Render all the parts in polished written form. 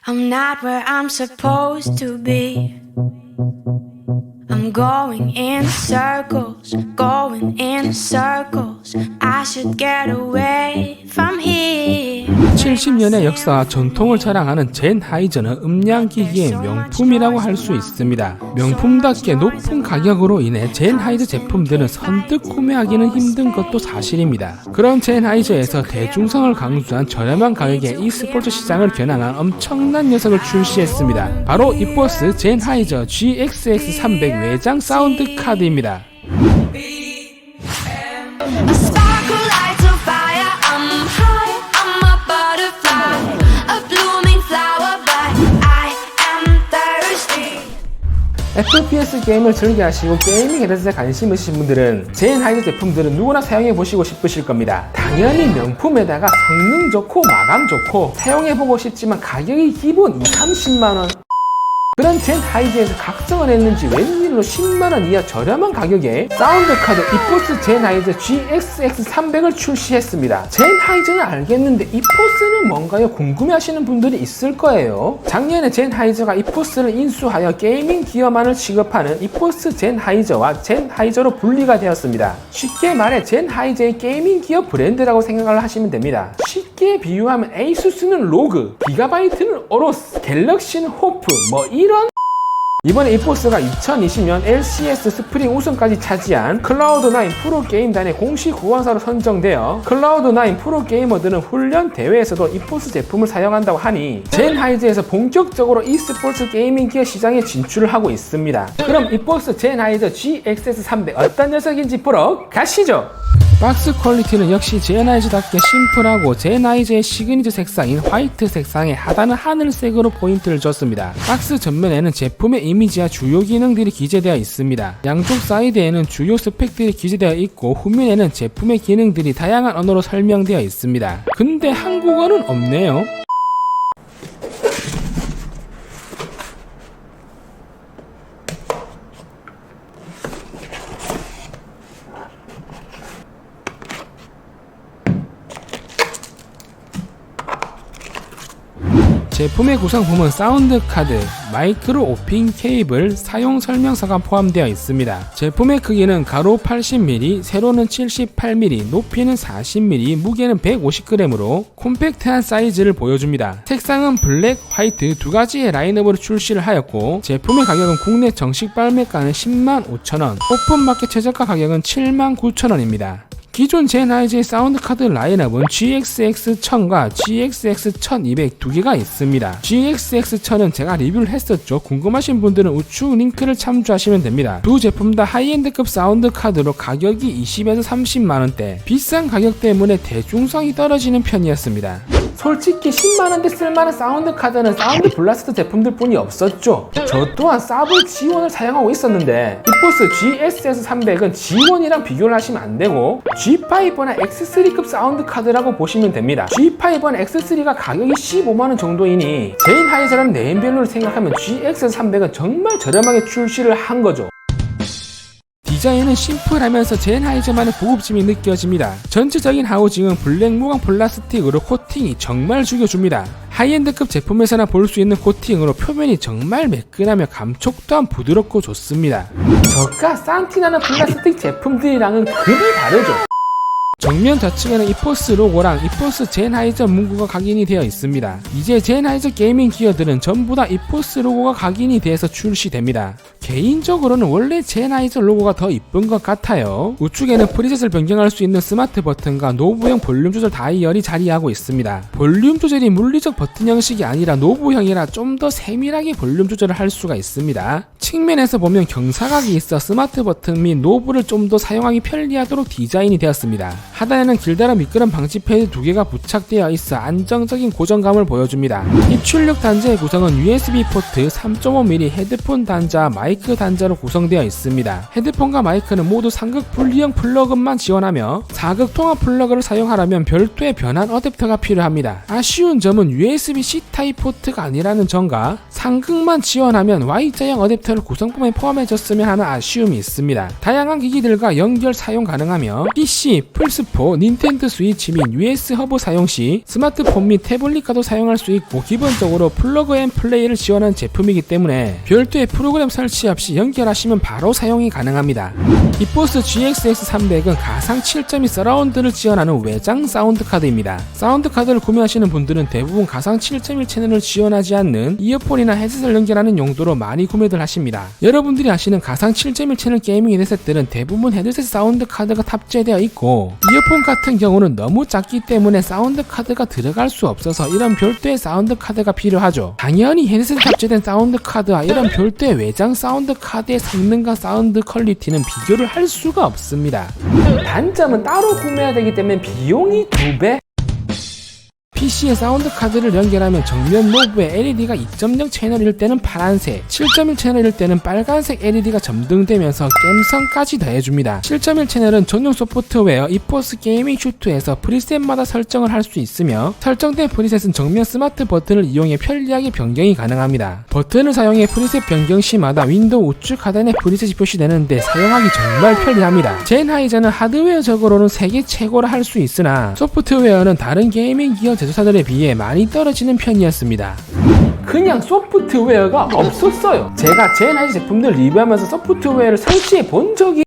I'm not where I'm supposed to be. I'm going in circles, going in circles. I should get away from here. 70년의 역사와 전통을 자랑하는 젠하이저는 음량기기의 명품이라고 할 수 있습니다. 명품답게 높은 가격으로 인해 젠하이저 제품들은 선뜻 구매하기는 힘든 것도 사실입니다. 그런 젠하이저에서 대중성을 강조한 저렴한 가격의 e스포츠 시장을 겨냥한 엄청난 녀석을 출시했습니다. 바로 이포스 젠하이저 GXX300 외장 사운드 카드입니다. A sparkle lights a fire. I'm high, I'm a butterfly, a blooming flower, but I am thirsty. FPS 게임을 즐겨 하시고 게이밍 헤드셋에 관심 있으신 분들은 젠하이저 제품들은 누구나 사용해보시고 싶으실 겁니다. 당연히 명품에다가 성능 좋고 마감 좋고 사용해보고 싶지만 가격이 기본 20-30만원. 그런 젠하이저에서 각성을 했는지 웬일로 10만원 이하 저렴한 가격에 사운드 카드 이포스 젠하이저 GXX300을 출시했습니다. 젠하이저는 알겠는데 이포스는 뭔가요? 궁금해하시는 분들이 있을 거예요. 작년에 젠하이저가 이포스를 인수하여 게이밍 기어만을 취급하는 이포스 젠하이저와 젠하이저로 분리가 되었습니다. 쉽게 말해 젠하이저의 게이밍 기어 브랜드라고 생각을 하시면 됩니다. 쉽게 비유하면 에이수스는 로그, 기가바이트는 오로스, 갤럭시는 호프, 이런. 이번에 이포스가 2020년 LCS 스프링 우승까지 차지한 클라우드9 프로게임단의 공식 후원사로 선정되어 클라우드9 프로게이머들은 훈련 대회에서도 이포스 제품을 사용한다고 하니 젠하이저에서 본격적으로 e스포츠 게이밍 기어 시장에 진출을 하고 있습니다. 그럼 이포스 젠하이저 GXX300 어떤 녀석인지 보러 가시죠. 박스 퀄리티는 역시 젠하이저답게 심플하고 젠하이저의 시그니처 색상인 화이트 색상에 하단은 하늘색으로 포인트를 줬습니다. 박스 전면에는 제품의 이미지와 주요 기능들이 기재되어 있습니다. 양쪽 사이드에는 주요 스펙들이 기재되어 있고 후면에는 제품의 기능들이 다양한 언어로 설명되어 있습니다. 근데 한국어는 없네요. 제품의 구성품은 사운드 카드, 마이크로 오핑 케이블, 사용 설명서가 포함되어 있습니다. 제품의 크기는 가로 80mm, 세로는 78mm, 높이는 40mm, 무게는 150g으로 콤팩트한 사이즈를 보여줍니다. 색상은 블랙, 화이트 두 가지의 라인업으로 출시를 하였고 제품의 가격은 국내 정식 발매가는 105,000원, 오픈마켓 최저가 가격은 79,000원입니다. 기존 젠하이저의 사운드 카드 라인업은 GXX1000과 GXX1200 두 개가 있습니다. GXX1000은 제가 리뷰를 했었죠. 궁금하신 분들은 우측 링크를 참조하시면 됩니다. 두 제품 다 하이엔드급 사운드 카드로 가격이 20에서 30만원대, 비싼 가격 때문에 대중성이 떨어지는 편이었습니다. 솔직히 10만원대 쓸만한 사운드 카드는 사운드 블라스트 제품들 뿐이 없었죠. 저 또한 사블 G1을 사용하고 있었는데 이포스 GXX300은 G1이랑 비교를 하시면 안되고 G5나 X3급 사운드 카드라고 보시면 됩니다. G5나 X3가 가격이 15만원 정도이니 젠하이저라는 네임밸류를 생각하면 GX300은 정말 저렴하게 출시를 한 거죠. 디자인은 심플하면서 젠하이저만의 고급짐이 느껴집니다. 전체적인 하우징은 블랙 무광 플라스틱으로 코팅이 정말 죽여줍니다. 하이엔드급 제품에서나 볼 수 있는 코팅으로 표면이 정말 매끈하며 감촉 또한 부드럽고 좋습니다. 저가 산티나는 플라스틱 제품들이랑은 급이 다르죠. 정면 좌측에는 이포스 로고랑 이포스 젠하이저 문구가 각인이 되어 있습니다. 이제 젠하이저 게이밍 기어들은 전부 다 이포스 로고가 각인이 돼서 출시됩니다. 개인적으로는 원래 젠하이저 로고가 더 이쁜 것 같아요. 우측에는 프리셋을 변경할 수 있는 스마트 버튼과 노브형 볼륨 조절 다이얼이 자리하고 있습니다. 볼륨 조절이 물리적 버튼 형식이 아니라 노브형이라 좀 더 세밀하게 볼륨 조절을 할 수가 있습니다. 측면에서 보면 경사각이 있어 스마트 버튼 및 노브를 좀 더 사용하기 편리하도록 디자인이 되었습니다. 하단에는 길다란 미끄럼 방지 패드 두 개가 부착되어 있어 안정적인 고정감을 보여줍니다. 입출력 단자의 구성은 USB 포트, 3.5mm 헤드폰 단자, 마이크 단자로 구성되어 있습니다. 헤드폰과 마이크는 모두 상극 분리형 플러그만 지원하며 사극 통합 플러그를 사용하려면 별도의 변환 어댑터가 필요합니다. 아쉬운 점은 USB-C 타입 포트가 아니라는 점과 상극만 지원하면 Y자형 어댑터를 구성품에 포함해줬으면 하는 아쉬움이 있습니다. 다양한 기기들과 연결 사용 가능하며 PC, 플스 PS4, 닌텐도 스위치 및 US 허브 사용 시 스마트폰 및 태블릿과도 사용할 수 있고 기본적으로 플러그 앤 플레이를 지원하는 제품이기 때문에 별도의 프로그램 설치 없이 연결하시면 바로 사용이 가능합니다. 이포스 GXS300은 가상 7.2 서라운드를 지원하는 외장 사운드 카드입니다. 사운드 카드를 구매하시는 분들은 대부분 가상 7.1 채널을 지원하지 않는 이어폰이나 헤드셋을 연결하는 용도로 많이 구매들 하십니다. 여러분들이 아시는 가상 7.1 채널 게이밍 헤드셋들은 대부분 헤드셋 사운드 카드가 탑재되어 있고 이어폰 같은 경우는 너무 작기 때문에 사운드 카드가 들어갈 수 없어서 이런 별도의 사운드 카드가 필요하죠. 당연히 헤드셋에 탑재된 사운드 카드와 이런 별도의 외장 사운드 카드의 성능과 사운드 퀄리티는 비교를 할 수가 없습니다. 단점은 따로 구매해야 되기 때문에 비용이 2배? PC에 사운드 카드를 연결하면 정면 노브에 LED가 2.0 채널일 때는 파란색, 7.1 채널일 때는 빨간색 LED가 점등되면서 갬성까지 더해줍니다. 7.1 채널은 전용 소프트웨어 이포스 게이밍 슈트에서 프리셋마다 설정을 할 수 있으며 설정된 프리셋은 정면 스마트 버튼을 이용해 편리하게 변경이 가능합니다. 버튼을 사용해 프리셋 변경 시마다 윈도우 우측 하단에 프리셋이 표시되는데 사용하기 정말 편리합니다. 젠하이저는 하드웨어적으로는 세계 최고라 할 수 있으나 소프트웨어는 다른 게이밍 기어 제조사들에 비해 많이 떨어지는 편이었습니다. 그냥 소프트웨어가 없었어요. 제가 젠하이저 제품들 리뷰하면서 소프트웨어를 설치해 본 적이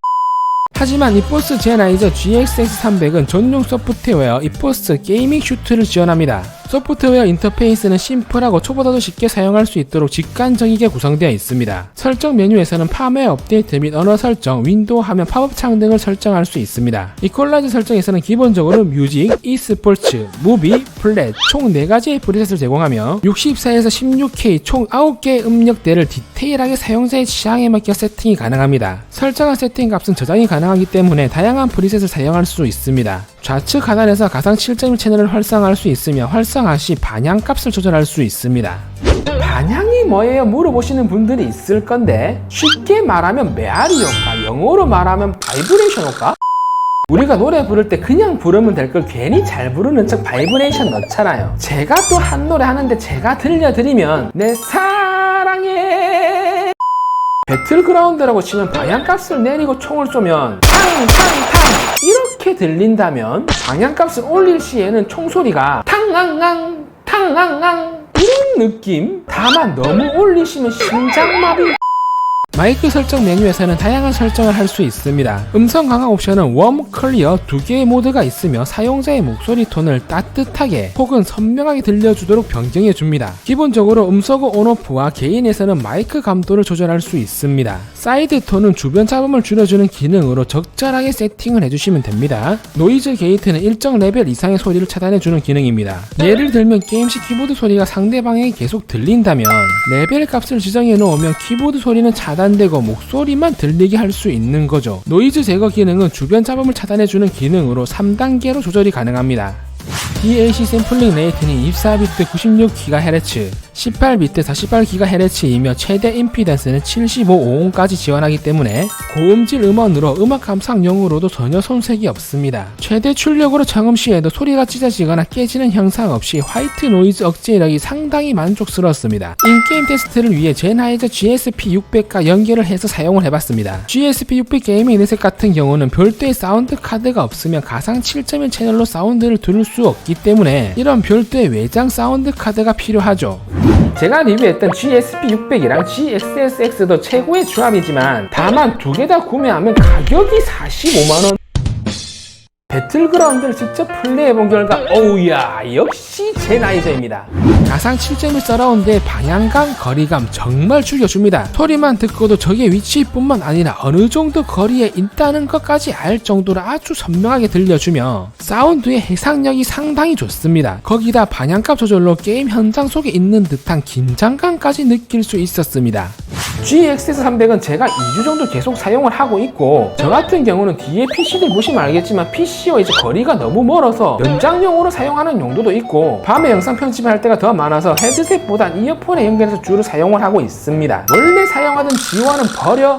하지만 이포스 젠하이저 GXS300은 전용 소프트웨어 이포스 게이밍 슈트를 지원합니다. 소프트웨어 인터페이스는 심플하고 초보자도 쉽게 사용할 수 있도록 직관적이게 구성되어 있습니다. 설정 메뉴에서는 팜웨어 업데이트 및 언어 설정, 윈도우 화면 팝업 창 등을 설정할 수 있습니다. 이퀄라이저 설정에서는 기본적으로 뮤직, e스포츠, 무비, 플랫 총 4가지의 프리셋을 제공하며 64에서 16K 총 9개의 음역대를 디테일하게 사용자의 취향에 맞게 세팅이 가능합니다. 설정한 세팅 값은 저장이 가능하기 때문에 다양한 프리셋을 사용할 수 있습니다. 좌측 하단에서 가상 7.1 채널을 활성화할 수 있으며 활성화 시 반향값을 조절할 수 있습니다. 반향이 뭐예요? 물어보시는 분들이 있을 건데 쉽게 말하면 메아리 효과, 영어로 말하면 바이브레이션 효과? 우리가 노래 부를 때 그냥 부르면 될 걸 괜히 잘 부르는 척 바이브레이션 넣잖아요. 제가 또 한 노래 하는데 제가 들려드리면 내 사랑해 배틀그라운드라고 치면 방향값을 내리고 총을 쏘면 탕탕탕 이렇게 들린다면 방향값을 올릴 시에는 총소리가 탕앙앙 탕앙앙 이런 느낌? 다만 너무 올리시면 심장마비. 마이크 설정 메뉴에서는 다양한 설정을 할 수 있습니다. 음성 강화 옵션은 웜, 클리어 2개의 모드가 있으며 사용자의 목소리 톤을 따뜻하게 혹은 선명하게 들려주도록 변경해줍니다. 기본적으로 음소거 온오프와 개인에서는 마이크 감도를 조절할 수 있습니다. 사이드 톤은 주변 잡음을 줄여주는 기능으로 적절하게 세팅을 해주시면 됩니다. 노이즈 게이트는 일정 레벨 이상의 소리를 차단해주는 기능입니다. 예를 들면 게임식 키보드 소리가 상대방에게 계속 들린다면 레벨 값을 지정해 놓으면 키보드 소리는 차단되고 목소리만 들리게 할 수 있는 거죠. 노이즈 제거 기능은 주변 잡음을 차단해주는 기능으로 3단계로 조절이 가능합니다. DAC 샘플링 레이트는 24비트 96GHz, 18비트 48GHz이며 최대 임피던스는 75오음까지 지원하기 때문에 고음질 음원으로 음악 감상용으로도 전혀 손색이 없습니다. 최대 출력으로 청음 시에도 소리가 찢어지거나 깨지는 현상 없이 화이트 노이즈 억제력이 상당히 만족스러웠습니다. 인게임 테스트를 위해 젠하이저 GSP600과 연결을 해서 사용을 해봤습니다. GSP600 게이밍 헤드셋 같은 경우는 별도의 사운드 카드가 없으면 가상 7.1 채널로 사운드를 들을 수 없기 때문에 이런 별도의 외장 사운드 카드가 필요하죠. 제가 리뷰했던 GSP600이랑 GXSX도 최고의 조합이지만 다만 두 개 다 구매하면 가격이 45만원. 배틀그라운드를 직접 플레이해본 결과 어우야 역시 젠하이저입니다. 가상 7.1 서라운드의 방향감, 거리감 정말 죽여줍니다. 소리만 듣고도 적의 위치뿐만 아니라 어느 정도 거리에 있다는 것까지 알 정도로 아주 선명하게 들려주며 사운드의 해상력이 상당히 좋습니다. 거기다 방향값 조절로 게임 현장 속에 있는 듯한 긴장감까지 느낄 수 있었습니다. GXS300은 제가 2주 정도 계속 사용을 하고 있고 저 같은 경우는 뒤에 PC들 보시면 알겠지만 PC와 이제 거리가 너무 멀어서 연장용으로 사용하는 용도도 있고 밤에 영상 편집을 할 때가 더 많아서 헤드셋보단 이어폰에 연결해서 주로 사용을 하고 있습니다. 원래 사용하던 지원은 버려.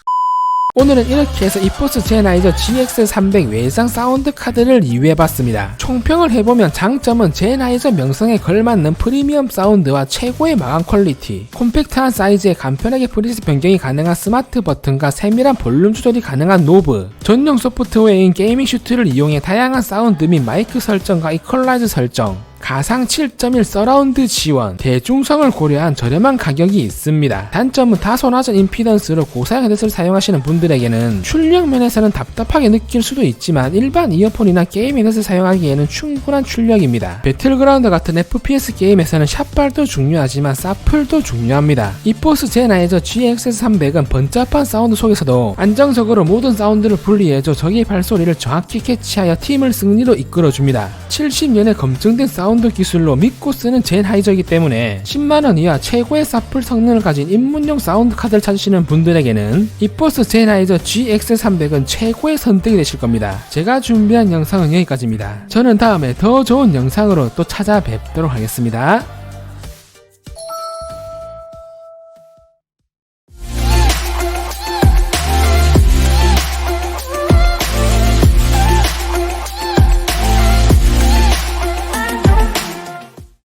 오늘은 이렇게 해서 이포스 제나이저 GX300 외장 사운드 카드를 리뷰해봤습니다. 총평을 해보면 장점은 제나이저 명성에 걸맞는 프리미엄 사운드와 최고의 마감 퀄리티, 콤팩트한 사이즈에 간편하게 프리셋 변경이 가능한 스마트 버튼과 세밀한 볼륨 조절이 가능한 노브, 전용 소프트웨어인 게이밍 슈트를 이용해 다양한 사운드 및 마이크 설정과 이퀄라이저 설정, 가상 7.1 서라운드 지원, 대중성을 고려한 저렴한 가격이 있습니다. 단점은 다소 낮은 임피던스로 고사양 헤드셋을 사용하시는 분들에게는 출력 면에서는 답답하게 느낄 수도 있지만 일반 이어폰이나 게임 헤드셋을 사용하기에는 충분한 출력입니다. 배틀그라운드 같은 FPS 게임에서는 샷발도 중요하지만 사플도 중요합니다. 이포스 제나이저 GX300은 번잡한 사운드 속에서도 안정적으로 모든 사운드를 분리해줘 적의 발소리를 정확히 캐치하여 팀을 승리로 이끌어줍니다. 70년의 검증된 사운드 기술로 믿고 쓰는 제나이저이기 때문에 10만원 이하 최고의 사플 성능을 가진 입문용 사운드 카드를 찾으시는 분들에게는 이포스 제나이저 GX300은 최고의 선택이 되실 겁니다. 제가 준비한 영상은 여기까지입니다. 저는 다음에 더 좋은 영상으로 또 찾아뵙도록 하겠습니다.